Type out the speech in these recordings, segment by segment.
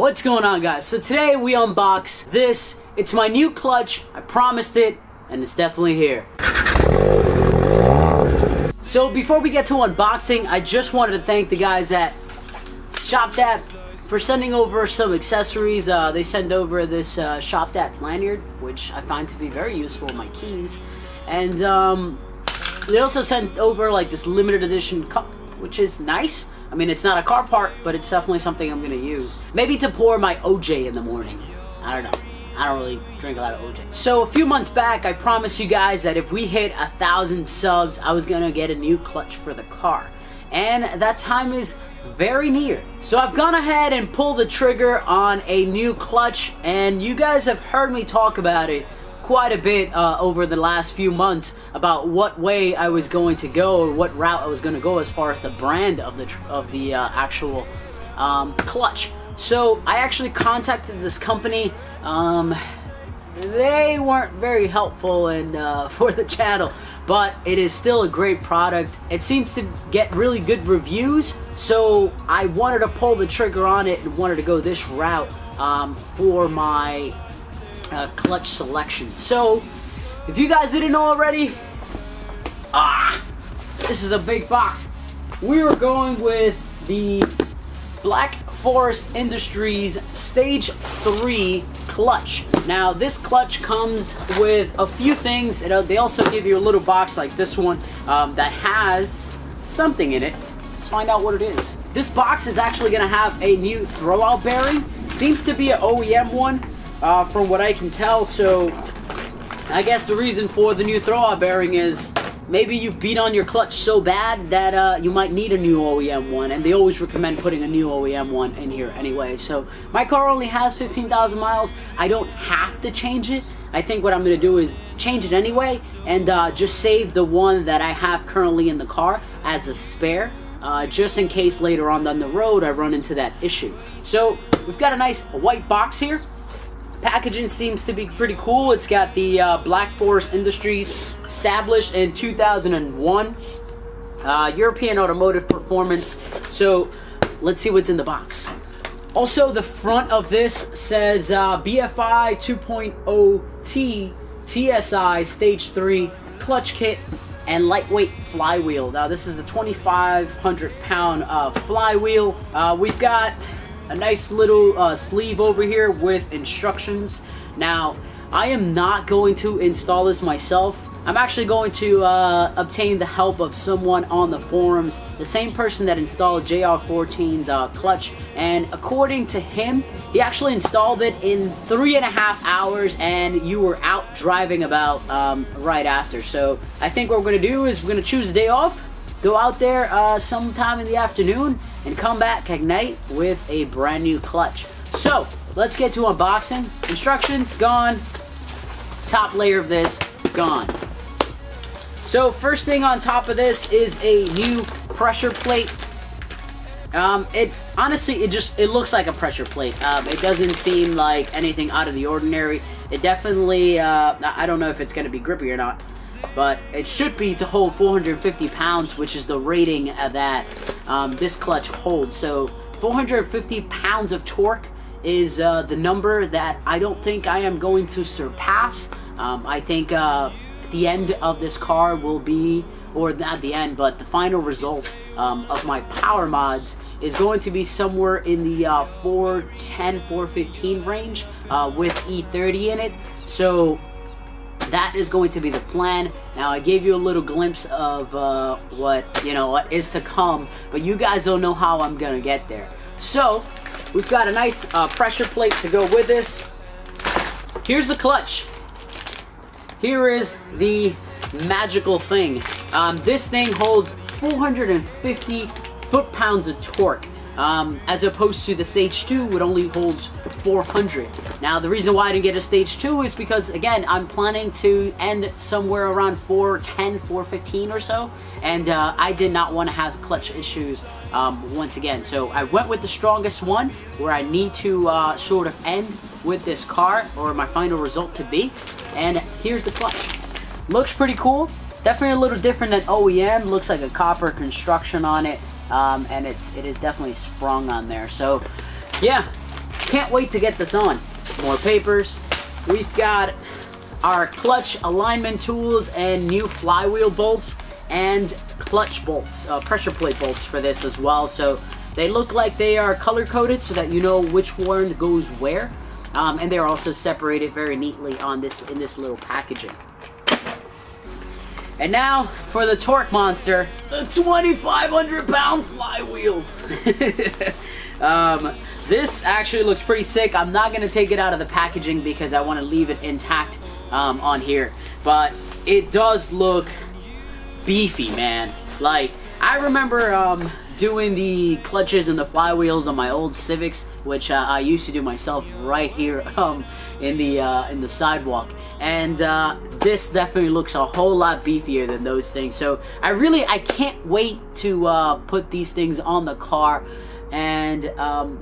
What's going on, guys? So today we unbox this. It's my new clutch. I promised it, and it's definitely here. So before we get to unboxing, I just wanted to thank the guys at ShopTap for sending over some accessories. They sent over this ShopTap lanyard, which I find to be very useful in my keys. And they also sent over like this limited edition cup, which is nice. I mean, it's not a car part, but it's definitely something I'm gonna use. Maybe to pour my OJ in the morning. I don't know. I don't really drink a lot of OJ. So a few months back, I promised you guys that if we hit 1,000 subs, I was gonna get a new clutch for the car. And that time is very near. So I've gone ahead and pulled the trigger on a new clutch, and you guys have heard me talk about it quite a bit over the last few months about what way I was going to go, or what route I was going to go as far as the brand of the actual clutch. So I actually contacted this company. They weren't very helpful for the channel, but it is still a great product. It seems to get really good reviews, so I wanted to pull the trigger on it and wanted to go this route for my clutch selection. So if you guys didn't know already, this is a big box. We were going with the Black Forest Industries Stage 3 clutch. Now this clutch comes with a few things. They also give you a little box like this one that has something in it. Let's find out what it is. This box is actually going to have a new throwout bearing. Seems to be an OEM one from what I can tell. So I guess the reason for the new throwout bearing is maybe you've beat on your clutch so bad that you might need a new OEM one, and they always recommend putting a new OEM one in here anyway. So my car only has 15,000 miles. I don't have to change it. I think what I'm going to do is change it anyway and just save the one that I have currently in the car as a spare, just in case later on down the road I run into that issue. So we've got a nice white box here. Packaging seems to be pretty cool. It's got the Black Forest Industries, established in 2001, European automotive performance. So let's see what's in the box. Also, the front of this says BFI 2.0T TSI Stage 3 clutch kit and lightweight flywheel. Now this is the 2,500 pound flywheel. We've got a nice little sleeve over here with instructions. Now, I am not going to install this myself. I'm actually going to obtain the help of someone on the forums, the same person that installed JR14's clutch, and according to him, he actually installed it in 3.5 hours, and you were out driving about right after. So I think what we're going to do is we're going to choose a day off, go out there sometime in the afternoon, and come back at night with a brand new clutch. So let's get to unboxing. Instructions gone. Top layer of this gone. So first thing on top of this is a new pressure plate. It honestly, it looks like a pressure plate. It doesn't seem like anything out of the ordinary. It definitely, I don't know if it's going to be grippy or not, but it should be to hold 450 pounds, which is the rating that this clutch holds. So 450 pounds of torque is the number that I don't think I am going to surpass. I think the end of this car will be, or not the end, but the final result of my power mods is going to be somewhere in the 410, 415 range with E30 in it. So that is going to be the plan. Now I gave you a little glimpse of what is to come, but you guys don't know how I'm gonna get there. So we've got a nice pressure plate to go with this. Here's the clutch. Here is the magical thing. This thing holds 450 foot-pounds of torque, as opposed to the Stage 2, it only holds 400. Now, the reason why I didn't get a Stage 2 is because, again, I'm planning to end somewhere around 410, 415 or so, and I did not want to have clutch issues once again. So I went with the strongest one, where I need to sort of end with this car, or my final result to be. And here's the clutch. Looks pretty cool. Definitely a little different than OEM. Looks like a copper construction on it, and it is definitely sprung on there. So yeah, can't wait to get this on. More papers. We've got our clutch alignment tools and new flywheel bolts and clutch bolts, pressure plate bolts for this as well. So they look like they are color coded so that you know which one goes where. And they're also separated very neatly on this in this little packaging. And now for the torque monster, the 2,500 pound flywheel. This actually looks pretty sick. I'm not going to take it out of the packaging because I want to leave it intact on here. But it does look beefy, man. Like, I remember doing the clutches and the flywheels on my old Civics, which I used to do myself right here in the sidewalk. And this definitely looks a whole lot beefier than those things. So I can't wait to put these things on the car and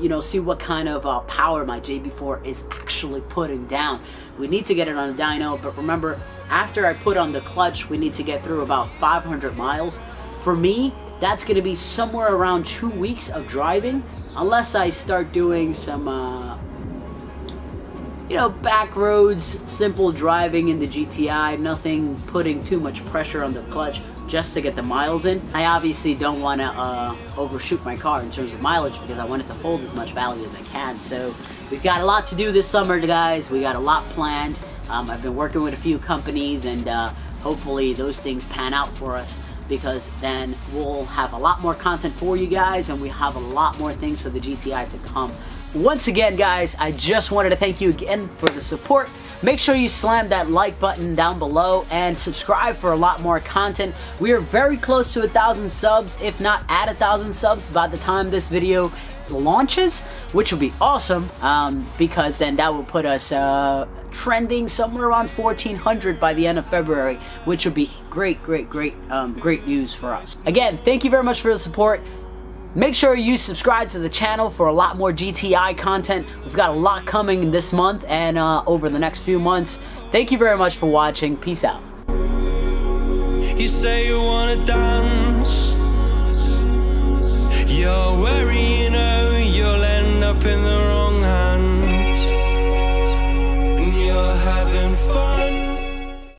you know, see what kind of power my JB4 is actually putting down. We need to get it on a dyno, but remember, after I put on the clutch, we need to get through about 500 miles. For me, that's going to be somewhere around 2 weeks of driving, unless I start doing some, you know, back roads, simple driving in the GTI, nothing putting too much pressure on the clutch just to get the miles in. I obviously don't want to overshoot my car in terms of mileage because I want it to hold as much value as I can. So we've got a lot to do this summer, guys. We got a lot planned. I've been working with a few companies, and hopefully those things pan out for us, because then we'll have a lot more content for you guys, and we have a lot more things for the GTI to come. Once again, guys, I just wanted to thank you again for the support. Make sure you slam that like button down below and subscribe for a lot more content. We are very close to 1,000 subs, if not at 1,000 subs by the time this video launches, which will be awesome, because then that will put us trending somewhere around 1,400 by the end of February, which would be great news for us. Again, thank you very much for the support. Make sure you subscribe to the channel for a lot more GTI content. We've got a lot coming this month and over the next few months. Thank you very much for watching. Peace out. You say you wanna dance, you're worrying, you'll end up in the wrong